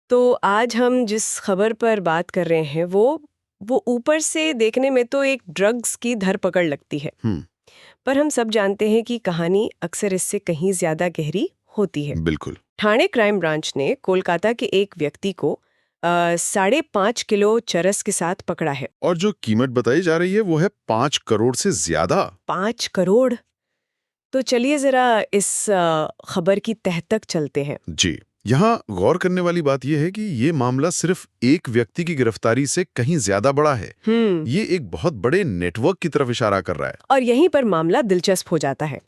तो आज हम जिस खबर पर बात कर रहे हैं वो ऊपर से देखने में तो एक ड्रग्स की धरपकड़ लगती है। पर हम सब जानते हैं कि कहानी अक्सर इससे कहीं ज्यादा गहरी होती है। बिल्कुल। ठाणे क्राइम ब्रांच ने कोलकाता के एक व्यक्ति को 5.5 किलो चरस के साथ पकड़ा है। और जो कीमत बताई जा रही है वो है 5 करोड़ से ज्यादा। 5 करोड़। तो चलिए जरा इस खबर की तह तक चलते हैं। जी, यहाँ गौर करने वाली बात यह है कि ये मामला सिर्फ एक व्यक्ति की गिरफ्तारी से कहीं ज्यादा बड़ा है। ये एक बहुत बड़े नेटवर्क की तरफ इशारा कर रहा है। और यहीं पर मामला दिलचस्प हो जाता है।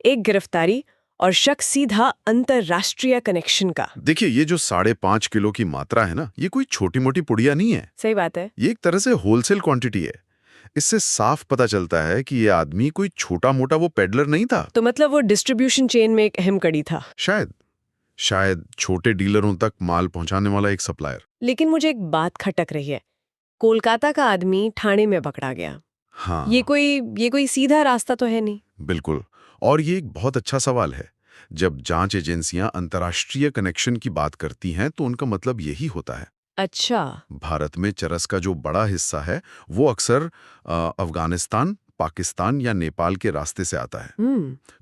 एक गिरफ्तारी और शक सीधा अंतरराष्ट्रीय कनेक्शन का। देखिए, ये जो 5.5 किलो की मात्रा है ना, ये कोई छोटी मोटी पुड़िया नहीं है। सही बात है। ये एक तरह से होलसेल क्वांटिटी है। इससे साफ पता चलता है कि ये आदमी कोई छोटा मोटा वो पेडलर नहीं था। तो मतलब वो डिस्ट्रीब्यूशन चेन में एक अहम कड़ी था। शायद छोटे डीलरों तक माल पहुंचाने वाला एक सप्लायर। लेकिन मुझे एक बात खटक रही है। कोलकाता का आदमी ठाणे में पकड़ा गया। हाँ, ये कोई सीधा रास्ता तो है नहीं। बिल्कुल। और ये एक बहुत अच्छा सवाल है। जब जांच एजेंसियां अंतर्राष्ट्रीय कनेक्शन की बात करती हैं तो उनका मतलब यही होता है। अच्छा। भारत में चरस का जो बड़ा हिस्सा है वो अक्सर अफगानिस्तान, पाकिस्तान या नेपाल के रास्ते से आता है।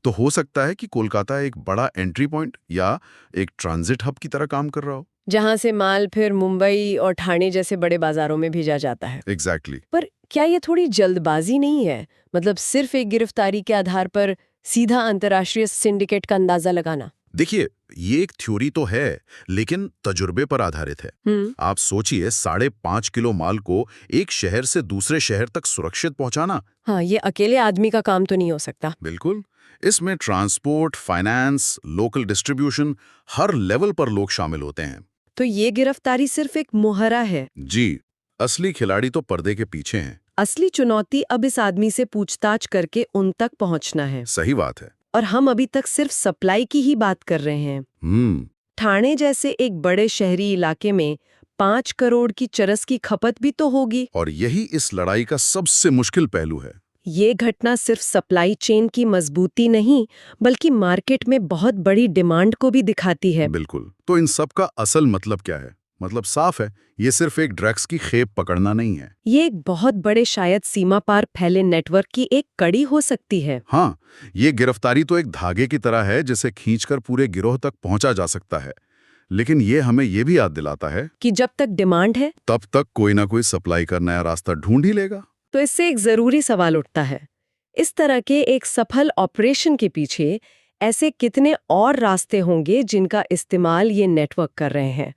तो हो सकता है कि कोलकाता एक बड़ा एंट्री पॉइंट या एक ट्रांजिट हब की तरह काम कर रहा हो, जहां से माल फिर मुंबई और ठाणे जैसे बड़े बाजारों में भेजा जाता है। एग्जैक्टली। पर क्या ये थोड़ी जल्दबाजी नहीं है? मतलब सिर्फ एक गिरफ्तारी के आधार पर सीधा अंतर्राष्ट्रीय सिंडिकेट का अंदाजा लगाना। देखिए, ये एक थ्योरी तो है, लेकिन तजुर्बे पर आधारित है। आप सोचिए, 5.5 किलो माल को एक शहर से दूसरे शहर तक सुरक्षित पहुंचाना। हाँ, ये अकेले आदमी का काम तो नहीं हो सकता। बिल्कुल। इसमें ट्रांसपोर्ट, फाइनेंस, लोकल डिस्ट्रीब्यूशन, हर लेवल पर लोग शामिल होते हैं। तो ये गिरफ्तारी सिर्फ एक मुहरा है। जी, असली खिलाड़ी तो पर्दे के पीछे हैं। असली चुनौती अब इस आदमी से पूछताछ करके उन तक पहुंचना है। सही बात है। और हम अभी तक सिर्फ सप्लाई की ही बात कर रहे हैं। ठाणे जैसे एक बड़े शहरी इलाके में 5 करोड़ की चरस की खपत भी तो होगी। और यही इस लड़ाई का सबसे मुश्किल पहलू है। ये घटना सिर्फ सप्लाई चेन की मजबूती नहीं, बल्कि मार्केट में बहुत बड़ी डिमांड को भी दिखाती है। बिल्कुल। तो इन सब का असल मतलब क्या है? मतलब साफ है, ये सिर्फ एक ड्रग्स की खेप पकड़ना नहीं है। ये एक बहुत बड़े, शायद सीमा पार फैले नेटवर्क की एक कड़ी हो सकती है। हाँ, ये गिरफ्तारी तो एक धागे की तरह है जिसे खींचकर पूरे गिरोह तक पहुंचा जा सकता है। लेकिन ये हमें ये भी याद दिलाता है कि जब तक डिमांड है, तब तक कोई ना कोई सप्लाई का नया रास्ता ढूंढ ही लेगा। तो इससे एक जरूरी सवाल उठता है, इस तरह के एक सफल ऑपरेशन के पीछे ऐसे कितने और रास्ते होंगे जिनका इस्तेमाल ये नेटवर्क कर रहे हैं।